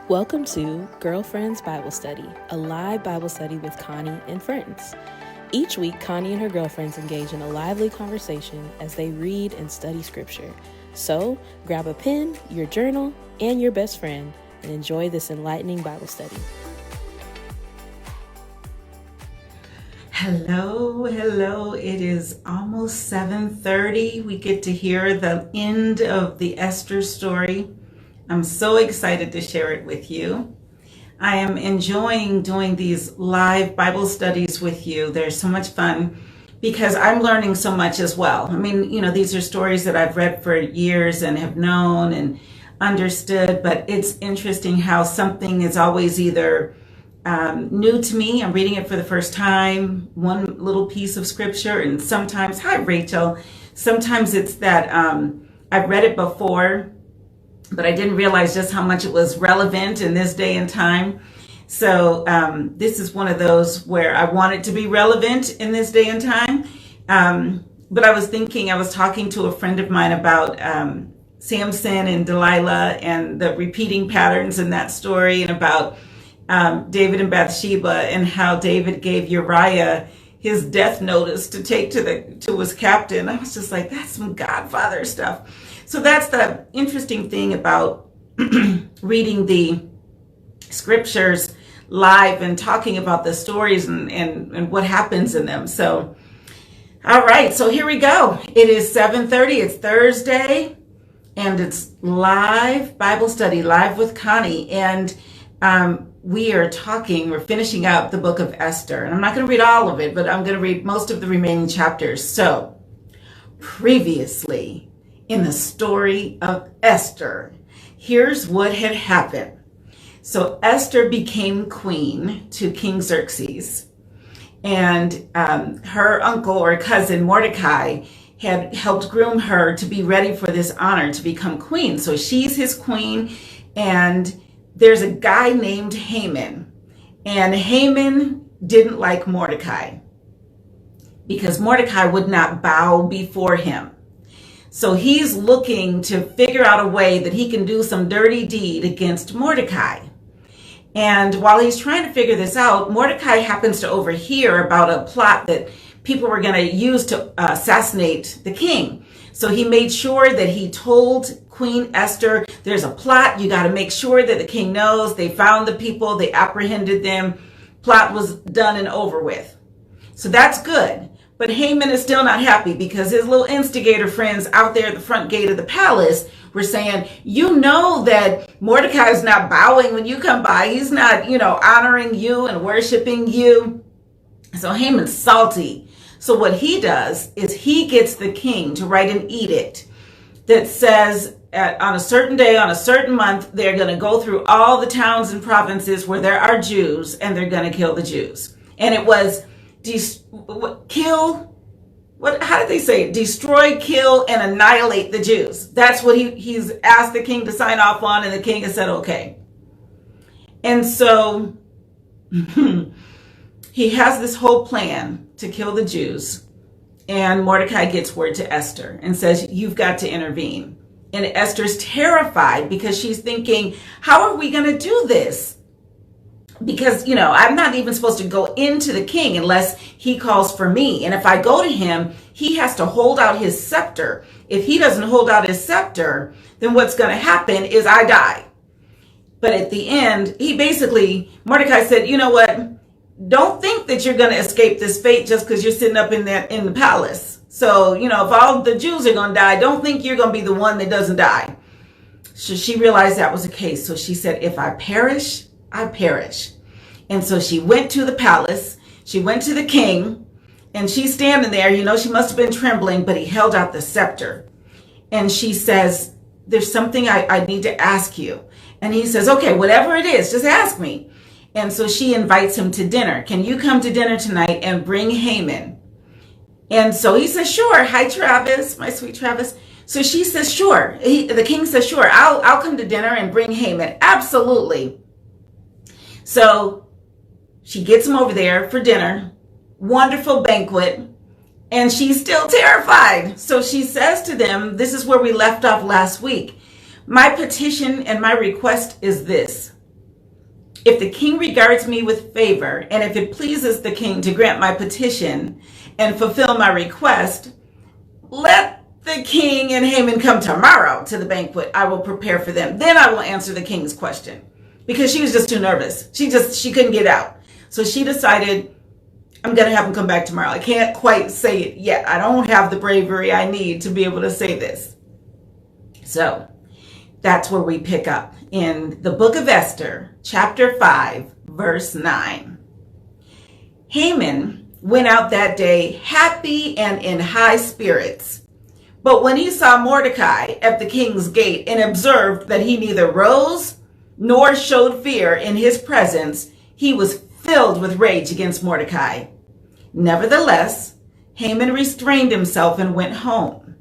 Welcome to Girlfriends Bible Study, a live Bible study with Connie and friends. Each week, Connie and her girlfriends engage in a lively conversation as they read and study scripture. So, grab a pen, your journal, and your best friend, and enjoy this enlightening Bible study. Hello. It is almost 7:30. We get to hear the end of the Esther story. I'm so excited to share it with you. I am enjoying doing these live Bible studies with you. They're so much fun because I'm learning so much as well. I mean, these are stories that I've read for years and have known and understood, but it's interesting how something is always either new to me. I'm reading it for the first time, one little piece of scripture, and sometimes, hi Rachel, sometimes it's that I've read it before, but I didn't realize just how much it was relevant in this day and time. So this is one of those where I want it to be relevant in this day and time. But I was talking to a friend of mine about Samson and Delilah and the repeating patterns in that story, and about David and Bathsheba, and how David gave Uriah his death notice to take to his captain. I was just like, that's some Godfather stuff. So that's the interesting thing about reading the scriptures live and talking about the stories and what happens in them. So, all right, so here we go. It is 7:30, it's Thursday, and it's live Bible study, live with Connie. And we're finishing up the book of Esther. And I'm not going to read all of it, but I'm going to read most of the remaining chapters. So, previously in the story of Esther, here's what had happened. So Esther became queen to King Xerxes, and her uncle or cousin Mordecai had helped groom her to be ready for this honor to become queen. So she's his queen, and there's a guy named Haman, and Haman didn't like Mordecai because Mordecai would not bow before him. So he's looking to figure out a way that he can do some dirty deed against Mordecai. And while he's trying to figure this out, Mordecai happens to overhear about a plot that people were going to use to assassinate the king. So he made sure that he told Queen Esther, there's a plot, you got to make sure that the king knows. They found the people, they apprehended them, plot was done and over with. So that's good. But Haman is still not happy because his little instigator friends out there at the front gate of the palace were saying, you know that Mordecai is not bowing when you come by. He's not, honoring you and worshiping you. So Haman's salty. So what he does is he gets the king to write an edict that says on a certain day, on a certain month, they're going to go through all the towns and provinces where there are Jews, and they're going to kill the Jews. And it was how did they say it? Destroy, kill, and annihilate the Jews. That's what he's asked the king to sign off on, and the king has said okay. And so he has this whole plan to kill the Jews, and Mordecai gets word to Esther and says, you've got to intervene. And Esther's terrified because she's thinking, how are we going to do this? Because, I'm not even supposed to go into the king unless he calls for me. And if I go to him, he has to hold out his scepter. If he doesn't hold out his scepter, then what's going to happen is I die. But at the end, Mordecai said, you know what? Don't think that you're going to escape this fate just because you're sitting up in the palace. So, if all the Jews are going to die, don't think you're going to be the one that doesn't die. So she realized that was the case. So she said, if I perish, I perish. And so she went to the palace, she went to the king, and she's standing there, she must have been trembling, but he held out the scepter. And she says, there's something I need to ask you. And he says, okay, whatever it is, just ask me. And so she invites him to dinner. Can you come to dinner tonight and bring Haman? And so he says, sure. Hi, Travis, my sweet Travis. So she says, sure. The king says, sure, I'll come to dinner and bring Haman. Absolutely. So she gets him over there for dinner, wonderful banquet, and she's still terrified. So she says to them, this is where we left off last week. My petition and my request is this. If the king regards me with favor, and if it pleases the king to grant my petition and fulfill my request, let the king and Haman come tomorrow to the banquet. I will prepare for them. Then I will answer the king's question. Because she was just too nervous. She couldn't get out. So she decided, I'm going to have him come back tomorrow. I can't quite say it yet. I don't have the bravery I need to be able to say this. So that's where we pick up in the book of Esther, chapter 5, verse 9. Haman went out that day happy and in high spirits. But when he saw Mordecai at the king's gate and observed that he neither rose nor showed fear in his presence, he was filled with rage against Mordecai. Nevertheless, Haman restrained himself and went home.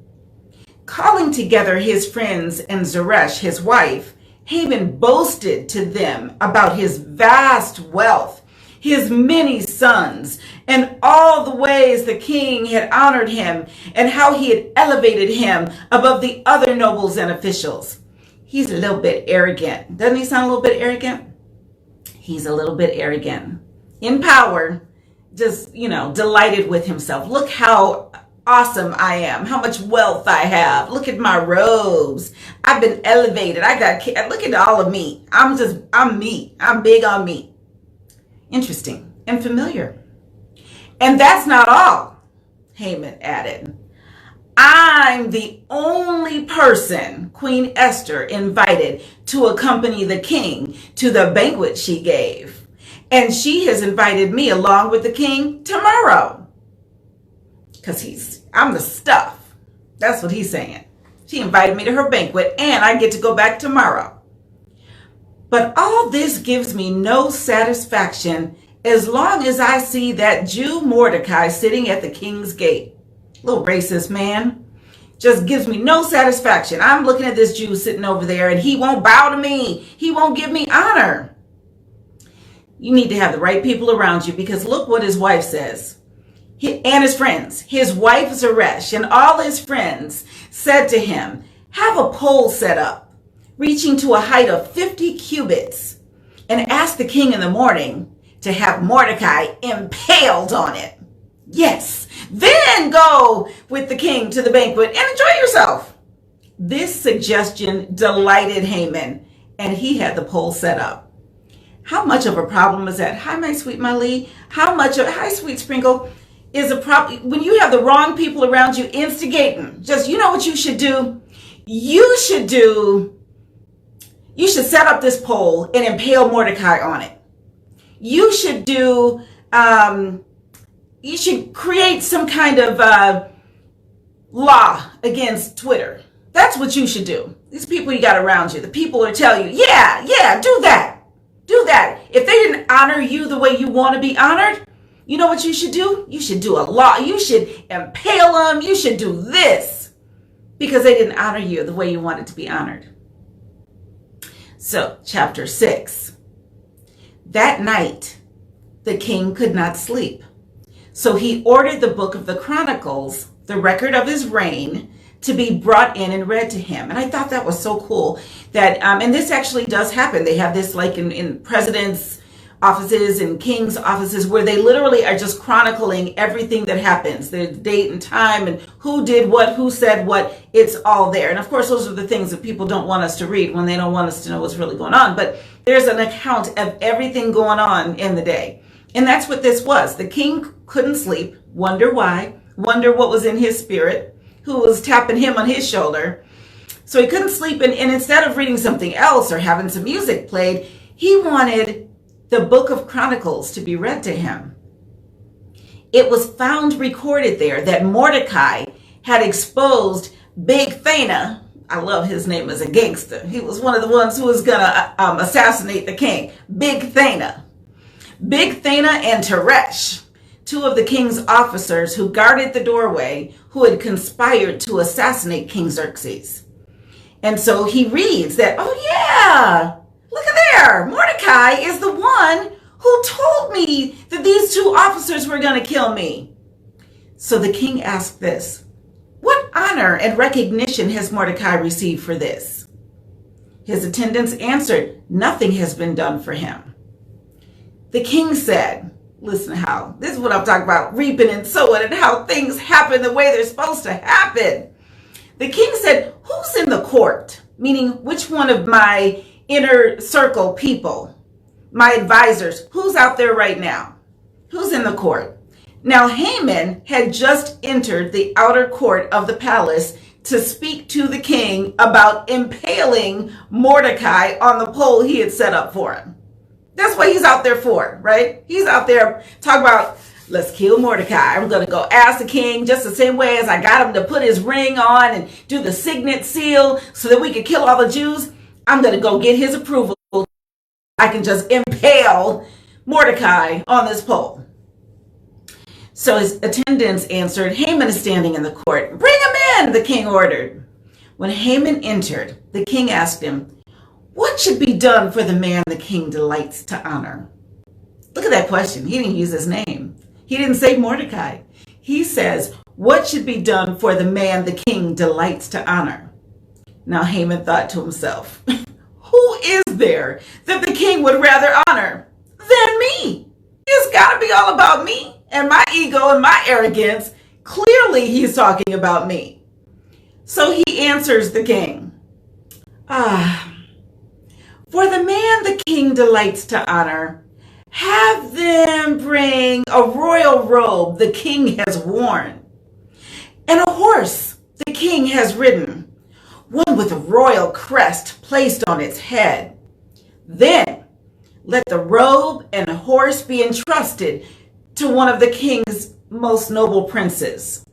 Calling together his friends and Zeresh, his wife, Haman boasted to them about his vast wealth, his many sons, and all the ways the king had honored him and how he had elevated him above the other nobles and officials. He's a little bit arrogant. Doesn't he sound a little bit arrogant? He's a little bit arrogant. In power, just, delighted with himself. Look how awesome I am, how much wealth I have. Look at my robes. I've been elevated. Look at all of me. I'm me. I'm big on me. Interesting and familiar. And that's not all, Haman added. I'm the only person Queen Esther invited to accompany the king to the banquet she gave. And she has invited me along with the king tomorrow. Because I'm the stuff. That's what he's saying. She invited me to her banquet and I get to go back tomorrow. But all this gives me no satisfaction as long as I see that Jew Mordecai sitting at the king's gate. Little racist man. Just gives me no satisfaction. I'm looking at this Jew sitting over there and he won't bow to me. He won't give me honor. You need to have the right people around you because look what his wife says. And his friends. His wife Zeresh and all his friends said to him, have a pole set up, reaching to a height of 50 cubits, and ask the king in the morning to have Mordecai impaled on it. Yes, then go with the king to the banquet and enjoy yourself. This suggestion delighted Haman, and he had the pole set up. How much of a problem is that? Hi, my sweet Molly. Hi, sweet Sprinkle. Is a problem when you have the wrong people around you instigating. Just, what you should do? You should set up this pole and impale Mordecai on it. You should you should create some kind of law against Twitter. That's what you should do. These people you got around you, the people are telling you, yeah, do that. Do that. If they didn't honor you the way you want to be honored, you know what you should do? You should do a law. You should impale them. You should do this because they didn't honor you the way you wanted to be honored. So, chapter 6. That night, the king could not sleep. So he ordered the book of the Chronicles, the record of his reign, to be brought in and read to him. And I thought that was so cool that, and this actually does happen. They have this like in presidents' offices and king's offices where they literally are just chronicling everything that happens, the date and time and who did what, who said what. It's all there. And of course, those are the things that people don't want us to read when they don't want us to know what's really going on. But there's an account of everything going on in the day. And that's what this was. The king couldn't sleep, wonder why, wonder what was in his spirit, who was tapping him on his shoulder. So he couldn't sleep. And instead of reading something else or having some music played, he wanted the book of Chronicles to be read to him. It was found recorded there that Mordecai had exposed Bigthana. I love his name as a gangster. He was one of the ones who was going to assassinate the king. Bigthana and Teresh, two of the king's officers who guarded the doorway, who had conspired to assassinate King Xerxes. And so he reads that, oh yeah, look at there. Mordecai is the one who told me that these two officers were going to kill me. So the king asked this, what honor and recognition has Mordecai received for this? His attendants answered, nothing has been done for him. The king said, listen how, this is what I'm talking about, reaping and sowing and how things happen the way they're supposed to happen. The king said, who's in the court? Meaning, which one of my inner circle people, my advisors, who's out there right now? Who's in the court? Now, Haman had just entered the outer court of the palace to speak to the king about impaling Mordecai on the pole he had set up for him. That's what he's out there for, right? He's out there talking about, let's kill Mordecai. I'm going to go ask the king just the same way as I got him to put his ring on and do the signet seal so that we could kill all the Jews. I'm going to go get his approval. I can just impale Mordecai on this pole. So his attendants answered, Haman is standing in the court. Bring him in, the king ordered. When Haman entered, the king asked him, what should be done for the man the king delights to honor? Look at that question. He didn't use his name. He didn't say Mordecai. He says, what should be done for the man the king delights to honor? Now Haman thought to himself, who is there that the king would rather honor than me? It's got to be all about me and my ego and my arrogance. Clearly he's talking about me. So he answers the king, for the man the king delights to honor, have them bring a royal robe the king has worn, and a horse the king has ridden, one with a royal crest placed on its head. Then let the robe and horse be entrusted to one of the king's most noble princes.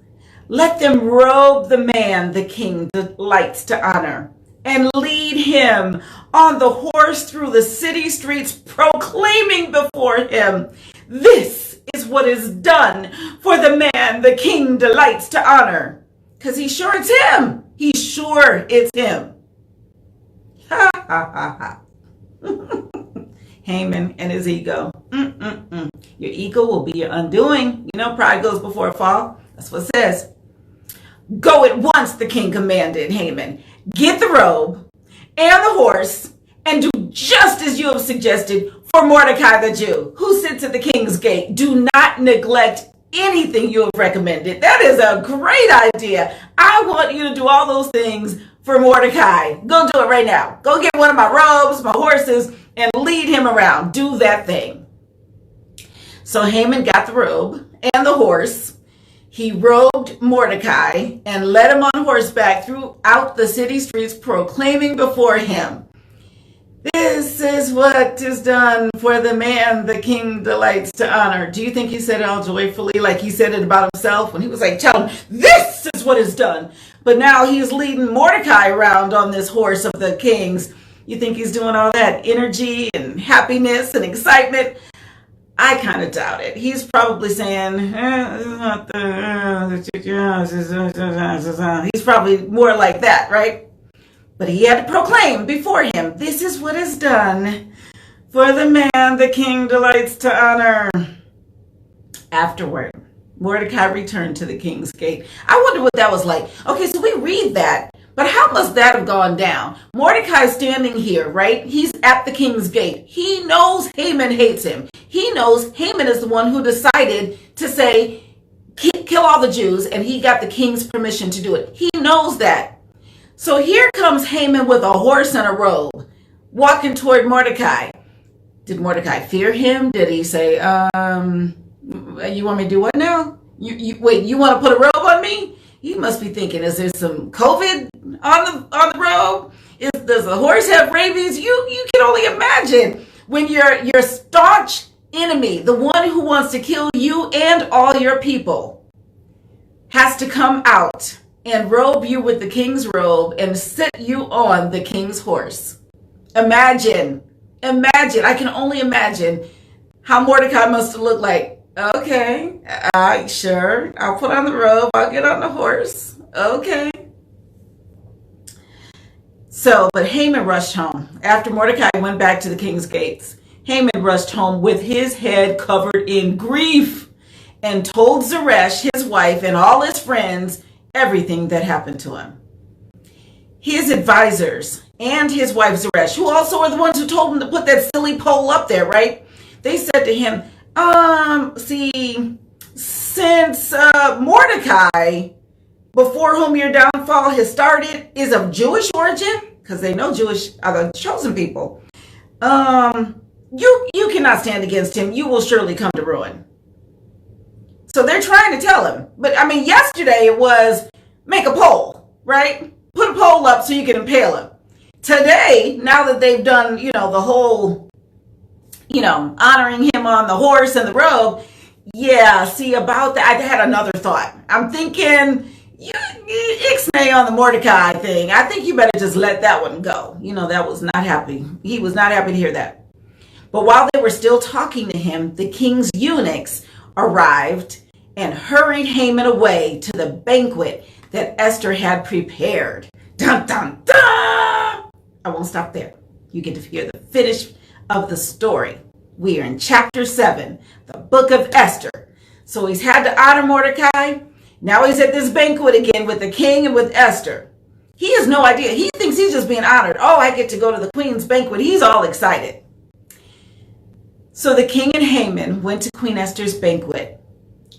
Let them robe the man the king delights to honor and lead him on the horse through the city streets, proclaiming before him, this is what is done for the man the king delights to honor. Because he's sure it's him. He's sure it's him. Ha ha ha ha. Haman and his ego. Your ego will be your undoing. You know, pride goes before a fall. That's what it says. Go at once, the king commanded Haman. Get the robe and the horse and do just as you have suggested for Mordecai the Jew, who sits at the king's gate. Do not neglect anything you have recommended. That is a great idea. I want you to do all those things for Mordecai. Go do it right now. Go get one of my robes, my horses, and lead him around. Do that thing. So Haman got the robe and the horse. He robed Mordecai and led him on horseback throughout the city streets, proclaiming before him, this is what is done for the man the king delights to honor. Do you think he said it all joyfully, like he said it about himself when he was like, tell him, this is what is done. But now he's leading Mordecai around on this horse of the king's. You think he's doing all that energy and happiness and excitement? I kind of doubt it. He's probably saying, he's probably more like that, right? But he had to proclaim before him, this is what is done for the man the king delights to honor. Afterward, Mordecai returned to the king's gate. I wonder what that was like. Okay, so we read that, but how must that have gone down? Mordecai standing here, right? He's at the king's gate. He knows Haman hates him. He knows Haman is the one who decided to say, kill all the Jews, and he got the king's permission to do it. He knows that. So here comes Haman with a horse and a robe, walking toward Mordecai. Did Mordecai fear him? Did he say, you want me to do what now? Wait, you want to put a robe on me? He must be thinking, is there some COVID on the robe? Does the horse have rabies? You can only imagine when your staunch enemy, the one who wants to kill you and all your people, has to come out and robe you with the king's robe and sit you on the king's horse. Imagine, I can only imagine how Mordecai must have looked like. Okay, sure, I'll put on the robe, I'll get on the horse, okay. But Haman rushed home. After Mordecai went back to the king's gates, Haman rushed home with his head covered in grief and told Zeresh, his wife, and all his friends everything that happened to him. His advisors and his wife Zeresh, who also are the ones who told him to put that silly pole up there, right? They said to him, see, since Mordecai, before whom your downfall has started, is of Jewish origin, because they know Jewish are the chosen people, you cannot stand against him. You will surely come to ruin. So they're trying to tell him. But I mean, yesterday it was make a poll, right? Put a poll up so you can impale him. Today, now that they've done, the whole, honoring him on the horse and the robe, yeah, see about that, I had another thought. I'm thinking, you ixnay on the Mordecai thing. I think you better just let that one go. That was not happy. He was not happy to hear that. But while they were still talking to him, the king's eunuchs arrived and hurried Haman away to the banquet that Esther had prepared. Dun, dun, dun! I won't stop there. You get to hear the finish of the story. We are in chapter 7, the book of Esther. So he's had to honor Mordecai. Now he's at this banquet again with the king and with Esther. He has no idea. He thinks he's just being honored. Oh, I get to go to the queen's banquet. He's all excited. So the king and Haman went to Queen Esther's banquet.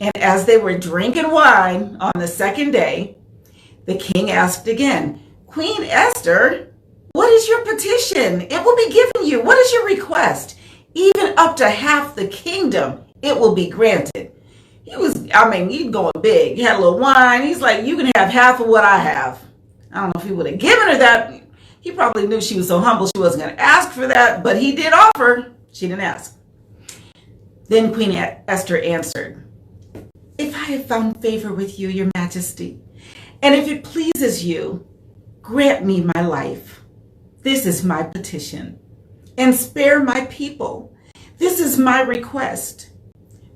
And as they were drinking wine on the second day, the king asked again, Queen Esther, what is your petition? It will be given you. What is your request? Even up to half the kingdom, it will be granted. He's going big. He had a little wine. He's like, you can have half of what I have. I don't know if he would have given her that. He probably knew she was so humble she wasn't going to ask for that, but he did offer. She didn't ask. Then Queen Esther answered, if I have found favor with you, your majesty, and if it pleases you, grant me my life. This is my petition. And spare my people. This is my request.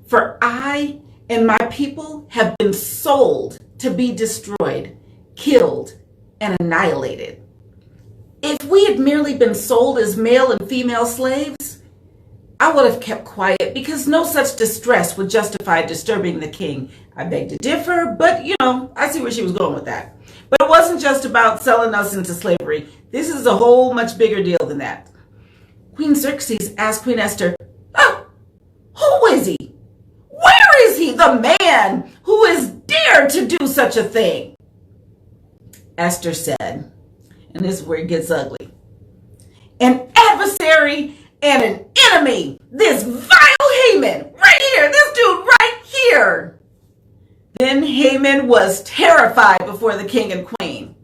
For I and my people have been sold to be destroyed, killed, and annihilated. If we had merely been sold as male and female slaves, I would have kept quiet because no such distress would justify disturbing the king. I beg to differ, but I see where she was going with that. But it wasn't just about selling us into slavery. This is a whole much bigger deal than that. Queen Xerxes asked Queen Esther, who is he? Where is he, the man who has dared to do such a thing? Esther said, and this is where it gets ugly, an adversary and an enemy, this vile Haman, right here, this dude right here. Then Haman was terrified before the king and queen.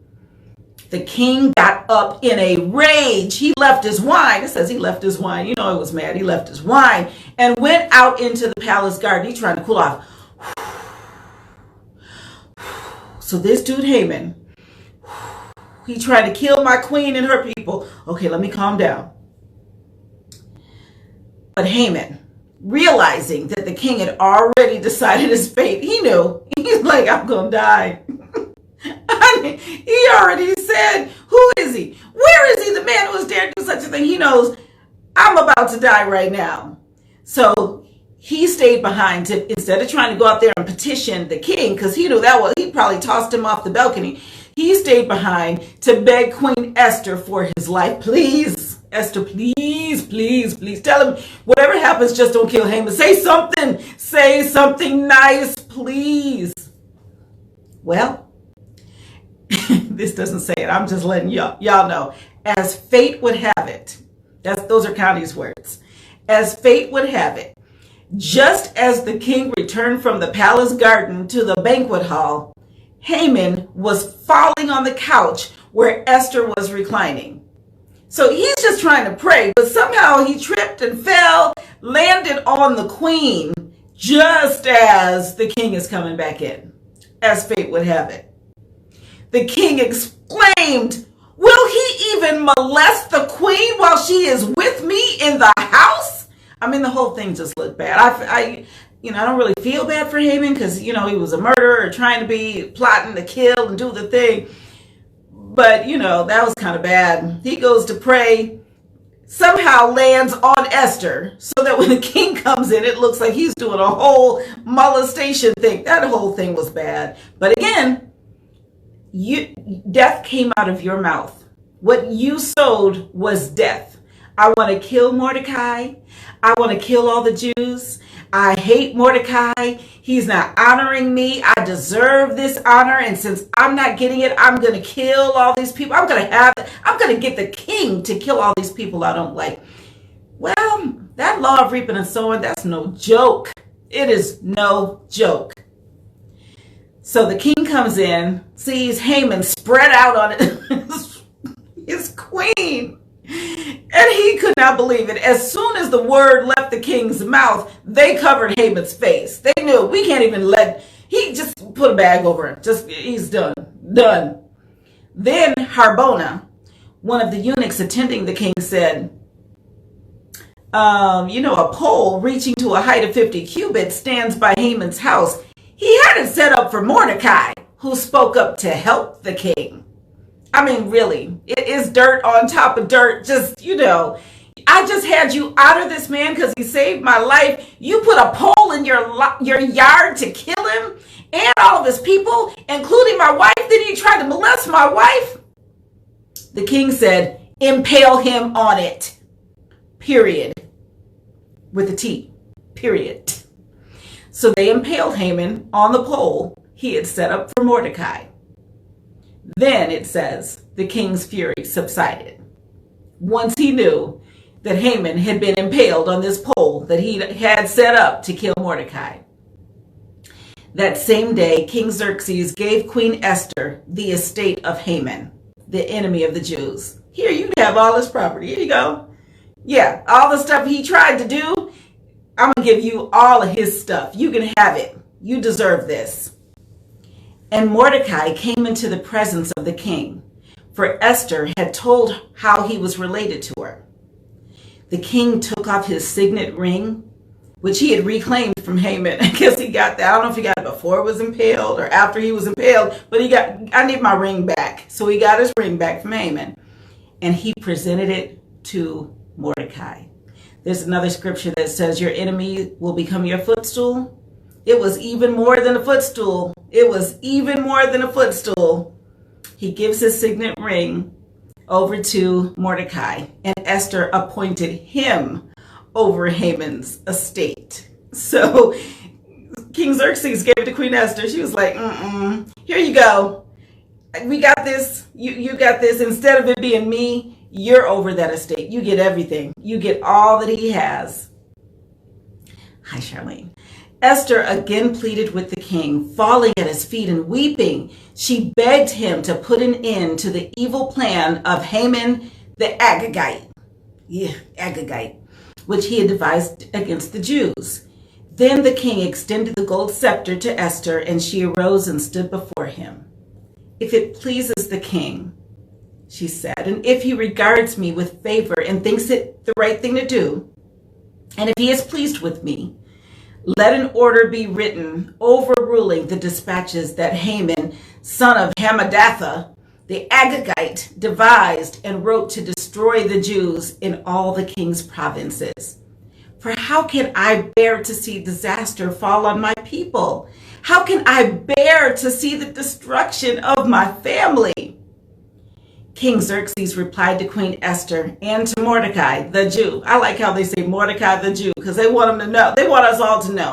The king got up in a rage. He left his wine. It says he left his wine. He was mad. He left his wine and went out into the palace garden. He's trying to cool off. So this dude Haman, he tried to kill my queen and her people. Okay, let me calm down. But Haman, realizing that the king had already decided his fate, he knew. He's like, I'm going to die. He already said, who is he? Where is he, the man who has dared to do such a thing? He knows, I'm about to die right now. So he stayed behind instead of trying to go out there and petition the king, because he knew he probably tossed him off the balcony. He stayed behind to beg Queen Esther for his life. Please, Esther, please, please, please. Tell him, whatever happens, just don't kill Haman. Say something. Say something nice, please. Well, this doesn't say it. I'm just letting y'all know. As fate would have it. Those are Connie's words. As fate would have it, just as the king returned from the palace garden to the banquet hall, Haman was falling on the couch where Esther was reclining. So he's just trying to pray, but somehow he tripped and fell, landed on the queen, just as the king is coming back in, as fate would have it. The king exclaimed, will he even molest the queen while she is with me in the house? I mean, the whole thing just looked bad. I don't really feel bad for Haman because, he was a murderer trying to be plotting to kill and do the thing. But, that was kind of bad. He goes to pray, somehow lands on Esther so that when the king comes in, it looks like he's doing a whole molestation thing. That whole thing was bad. But again, death came out of your mouth. What you sowed was death. I want to kill Mordecai. I want to kill all the Jews. I hate Mordecai. He's not honoring me. I deserve this honor. And since I'm not getting it, I'm going to kill all these people. I'm going to get the king to kill all these people I don't like. Well, that law of reaping and sowing, that's no joke. It is no joke. So the king comes in, sees Haman spread out on his queen. And he could not believe it. As soon as the word left the king's mouth, they covered Haman's face. They knew we can't even he just put a bag over him. He's done. Done. Then Harbona, one of the eunuchs attending the king, said, a pole reaching to a height of 50 cubits stands by Haman's house. He had it set up for Mordecai, who spoke up to help the king. I mean, really, it is dirt on top of dirt. I just had you honor this man because he saved my life. You put a pole in your yard to kill him and all of his people, including my wife. Then you tried to molest my wife. The king said, impale him on it. Period. With a T. Period. So they impaled Haman on the pole he had set up for Mordecai. Then it says the king's fury subsided once he knew that Haman had been impaled on this pole that he had set up to kill Mordecai. That same day, King Xerxes gave Queen Esther the estate of Haman, the enemy of the Jews. Here, you can have all this property. Here you go. Yeah, all the stuff he tried to do, I'm going to give you all of his stuff. You can have it. You deserve this. And Mordecai came into the presence of the king, for Esther had told how he was related to her. The king took off his signet ring, which he had reclaimed from Haman. I guess he got that. I don't know if he got it before it was impaled or after he was impaled, but I need my ring back. So he got his ring back from Haman, and he presented it to Mordecai. There's another scripture that says your enemy will become your footstool. It was even more than a footstool. It was even more than a footstool. He gives his signet ring over to Mordecai, and Esther appointed him over Haman's estate. So King Xerxes gave it to Queen Esther. She was like, here you go. We got this. You got this. Instead of it being me, you're over that estate. You get everything. You get all that he has. Hi, Charlene. Esther again pleaded with the king, falling at his feet and weeping. She begged him to put an end to the evil plan of Haman the Agagite, which he had devised against the Jews. Then the king extended the gold scepter to Esther, and she arose and stood before him. If it pleases the king, she said, and if he regards me with favor and thinks it the right thing to do, and if he is pleased with me, let an order be written overruling the dispatches that Haman, son of Hammedatha, the Agagite, devised and wrote to destroy the Jews in all the king's provinces. For how can I bear to see disaster fall on my people? How can I bear to see the destruction of my family? King Xerxes replied to Queen Esther and to Mordecai, the Jew. I like how they say Mordecai, the Jew, because they want him to know. They want us all to know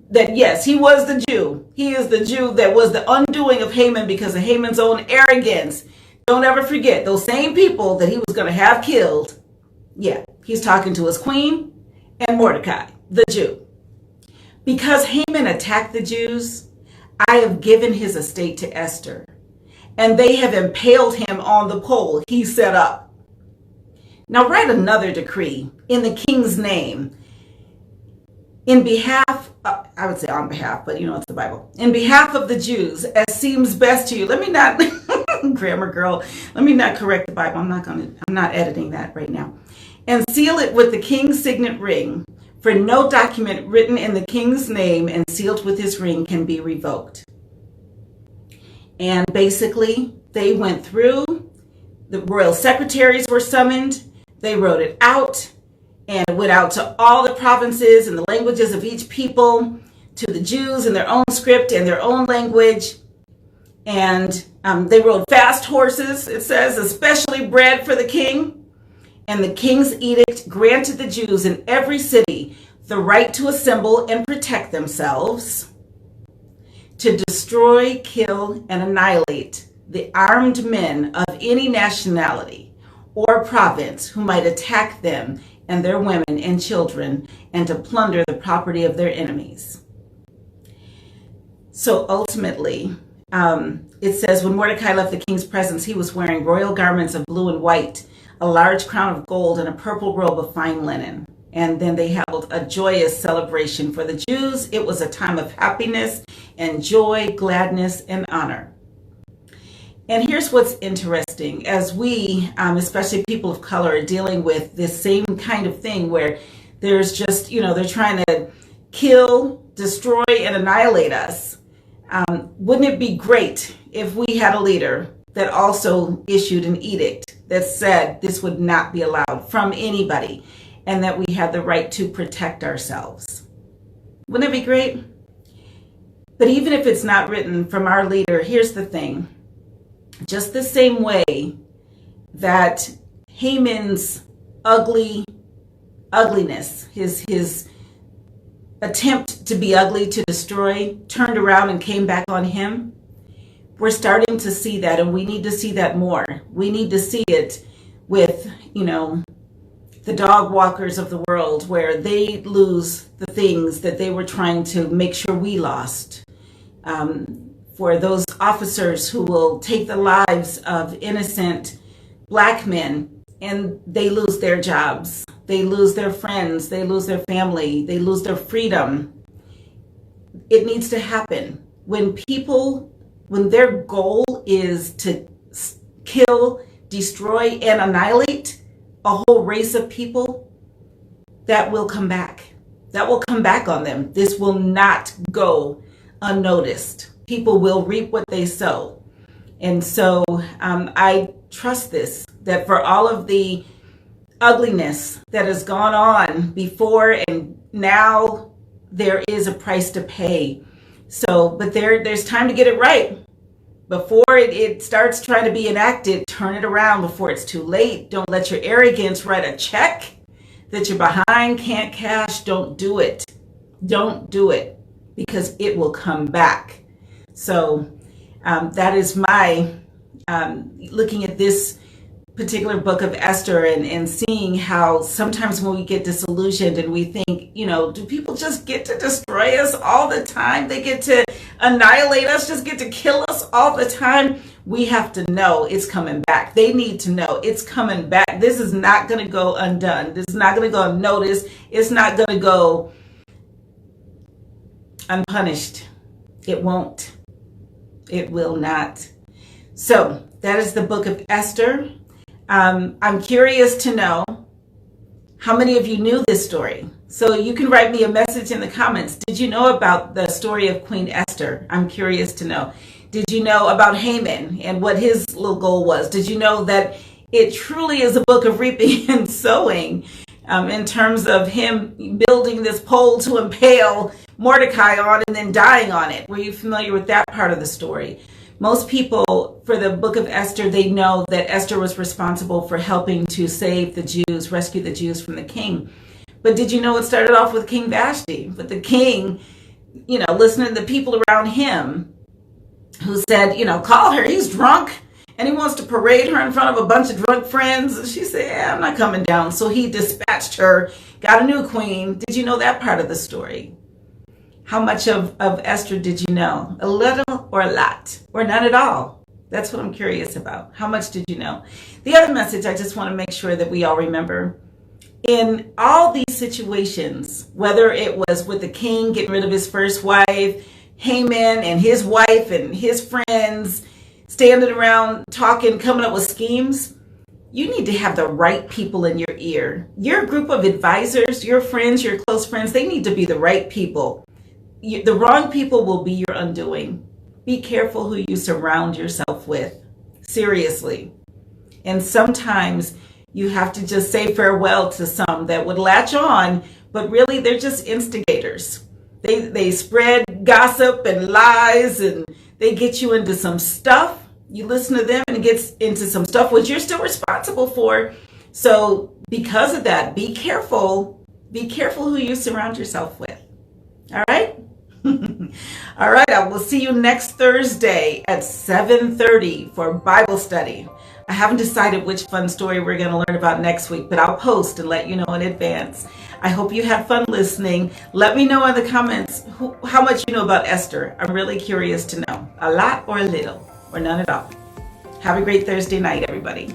that, yes, he was the Jew. He is the Jew that was the undoing of Haman because of Haman's own arrogance. Don't ever forget those same people that he was going to have killed. Yeah, he's talking to his queen and Mordecai, the Jew. Because Haman attacked the Jews, I have given his estate to Esther, and they have impaled him on the pole he set up. Now write another decree in the king's name, in behalf, I would say on behalf, but it's the Bible, in behalf of the Jews, as seems best to you. Let me not, grammar girl, let me not correct the Bible. I'm not editing that right now. And seal it with the king's signet ring, for no document written in the king's name and sealed with his ring can be revoked. And basically, they went through, the royal secretaries were summoned, they wrote it out, and it went out to all the provinces and the languages of each people, to the Jews in their own script and their own language. And they rode fast horses, it says, especially bred for the king. And the king's edict granted the Jews in every city the right to assemble and protect themselves, to destroy, kill, and annihilate the armed men of any nationality or province who might attack them and their women and children, and to plunder the property of their enemies. So ultimately, it says, when Mordecai left the king's presence, he was wearing royal garments of blue and white, a large crown of gold, and a purple robe of fine linen. And then they held a joyous celebration. For the Jews, it was a time of happiness and joy, gladness, and honor. And here's what's interesting. As we, especially people of color, are dealing with this same kind of thing where there's just, they're trying to kill, destroy, and annihilate us. Wouldn't it be great if we had a leader that also issued an edict that said this would not be allowed from anybody, and that we had the right to protect ourselves? Wouldn't it be great? But even if it's not written from our leader, here's the thing. Just the same way that Haman's ugliness, his attempt to be ugly, to destroy, turned around and came back on him. We're starting to see that, and we need to see that more. We need to see it with, the dog walkers of the world, where they lose the things that they were trying to make sure we lost. For those officers who will take the lives of innocent Black men, and they lose their jobs, they lose their friends, they lose their family, they lose their freedom. It needs to happen. When their goal is to kill, destroy, and annihilate a whole race of people, that will come back. That will come back on them. This will not go unnoticed. People will reap what they sow. And so I trust this, that for all of the ugliness that has gone on before and now, there is a price to pay. So, but there's time to get it right. Before it starts trying to be enacted, turn it around before it's too late. Don't let your arrogance write a check that you're behind, can't cash. Don't do it. Don't do it, because it will come back. So that is my looking at this particular book of Esther and seeing how sometimes when we get disillusioned and we think, do people just get to destroy us all the time? They get to annihilate us, just get to kill us all the time. We have to know it's coming back. They need to know it's coming back. This is not going to go undone. This is not going to go unnoticed. It's not going to go unpunished. It won't. It will not. So that is the book of Esther. I'm curious to know how many of you knew this story. So you can write me a message in the comments. Did you know about the story of Queen Esther? I'm curious to know. Did you know about Haman and what his little goal was? Did you know that it truly is a book of reaping and sowing, in terms of him building this pole to impale Mordecai on and then dying on it? Were you familiar with that part of the story? Most people, for the book of Esther, they know that Esther was responsible for helping to save the Jews, rescue the Jews from the king. But did you know it started off with King Vashti, with the king, listening to the people around him who said, call her, he's drunk and he wants to parade her in front of a bunch of drunk friends. And she said, yeah, I'm not coming down. So he dispatched her, got a new queen. Did you know that part of the story? How much of Esther did you know? A little or a lot? Or none at all? That's what I'm curious about. How much did you know? The other message I just want to make sure that we all remember. In all these situations, whether it was with the king getting rid of his first wife, Haman and his wife and his friends standing around talking, coming up with schemes, you need to have the right people in your ear. Your group of advisors, your friends, your close friends, they need to be the right people. The wrong people will be your undoing. Be careful who you surround yourself with. Seriously. And sometimes you have to just say farewell to some that would latch on, but really they're just instigators. They spread gossip and lies, and they get you into some stuff. You listen to them and it gets into some stuff which you're still responsible for, So because of that, be careful. Be careful who you surround yourself with. All right? All right, I will see you next Thursday at 7:30 for Bible study. I haven't decided which fun story we're going to learn about next week, but I'll post and let you know in advance. I hope you had fun listening. Let me know in the comments how much you know about Esther. I'm really curious to know. A lot or a little, or none at all. Have a great Thursday night, everybody.